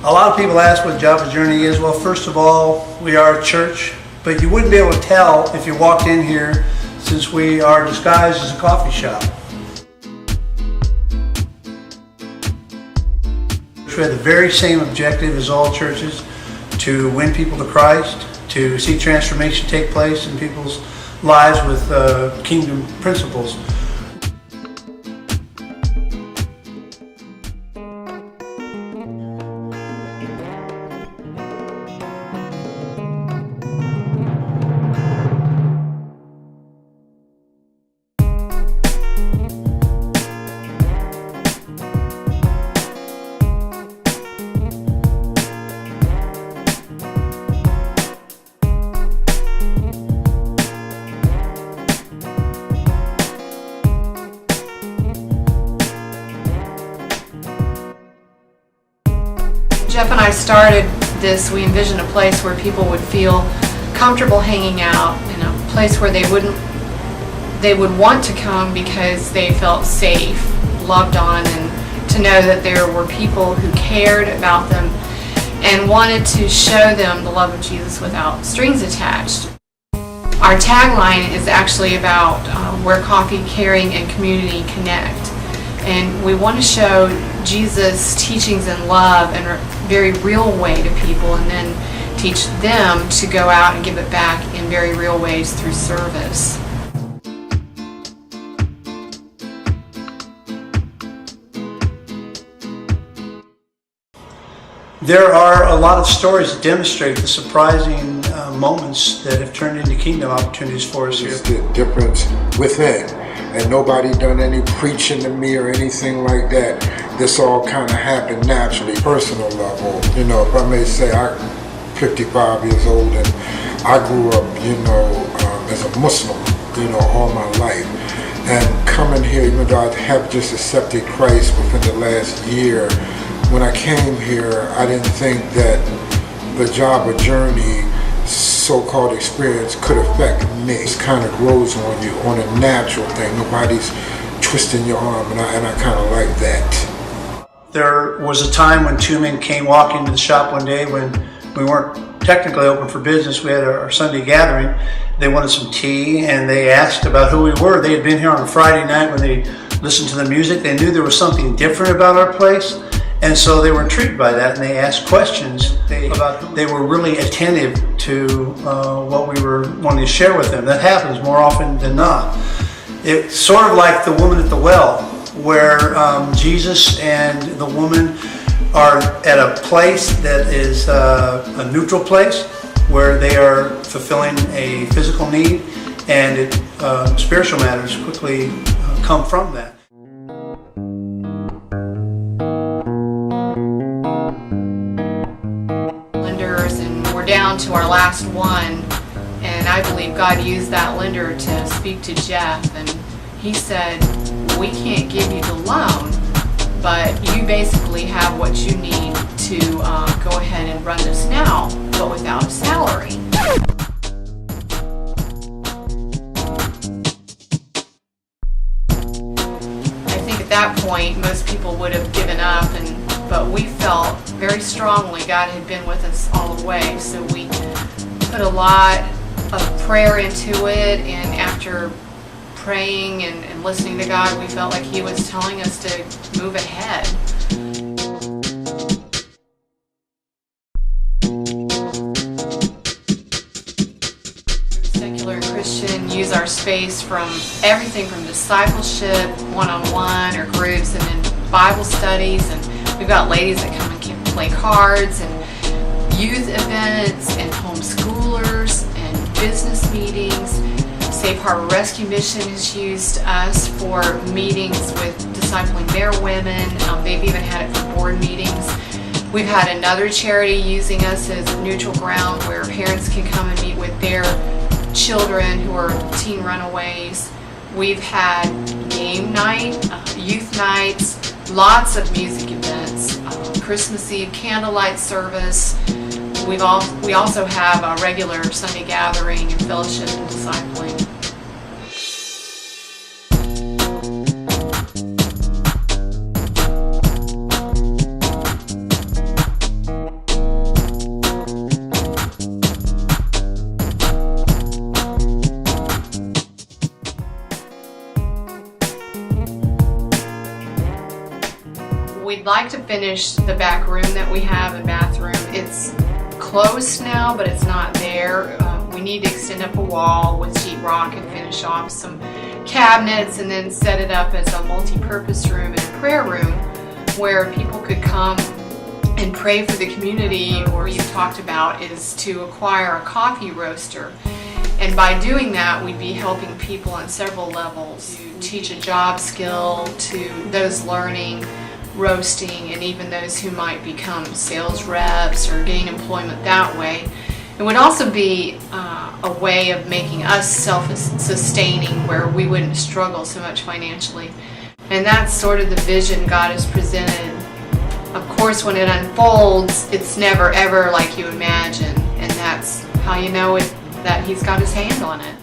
A lot of people ask what Job of Journey is. Well, first of all, we are a church, but you wouldn't be able to tell if you walked in here since we are disguised as a coffee shop. We have the very same objective as all churches, to win people to Christ, to see transformation take place in people's lives with kingdom principles. Jeff and I started this, we envisioned a place where people would feel comfortable hanging out, in a place where they would want to come because they felt safe, loved on, and to know that there were people who cared about them and wanted to show them the love of Jesus without strings attached. Our tagline is actually about where coffee, caring, and community connect. And we want to show Jesus' teachings and love in a very real way to people, and then teach them to go out and give it back in very real ways through service. There are a lot of stories that demonstrate the surprising moments that have turned into kingdom opportunities for us here. It's the difference within. And nobody done any preaching to me or anything like that. This all kind of happened naturally, personal level. You know, if I may say, I'm 55 years old and I grew up, as a Muslim, all my life. And coming here, even though I have just accepted Christ within the last year, when I came here, I didn't think that the Job of Journey so-called experience could affect me. It kind of grows on you on a natural thing. Nobody's twisting your arm, and I kind of like that. There was a time when two men came walking to the shop one day when we weren't technically open for business. We had our Sunday gathering. They wanted some tea, and they asked about who we were. They had been here on a Friday night when they listened to the music. They knew there was something different about our place. And so they were intrigued by that, and they asked questions. They were really attentive to what we were wanting to share with them. That happens more often than not. It's sort of like the woman at the well, where Jesus and the woman are at a place that is a neutral place, where they are fulfilling a physical need, and spiritual matters quickly come from that. And we're down to our last one, and I believe God used that lender to speak to Jeff, and he said, we can't give you the loan, but you basically have what you need to go ahead and run this now, but without a salary. I think at that point most people would have given up, but we felt very strongly God had been with us all the way, so we put a lot of prayer into it, and after praying and listening to God, we felt like He was telling us to move ahead. Secular and Christian use our space from everything from discipleship, one-on-one or groups, and then Bible studies, and we've got ladies that come and play cards, and youth events, and homeschoolers, and business meetings. Safe Harbor Rescue Mission has used us for meetings with discipling their women. They've even had it for board meetings. We've had another charity using us as a neutral ground where parents can come and meet with their children who are teen runaways. We've had game night, youth nights, lots of music events, Christmas Eve candlelight service. We also have a regular Sunday gathering and fellowship and discipling. we'd like to finish the back room that we have and bathroom. It's close now, but it's not there. We need to extend up a wall with sheetrock and finish off some cabinets and then set it up as a multi-purpose room and a prayer room where people could come and pray for the community. Or you've talked about is to acquire a coffee roaster. And by doing that, we'd be helping people on several levels to teach a job skill to those learning roasting, and even those who might become sales reps or gain employment that way. It would also be a way of making us self-sustaining, where we wouldn't struggle so much financially. And that's sort of the vision God has presented. Of course, when it unfolds, it's never ever like you imagine, and that's how you know it, that He's got His hand on it.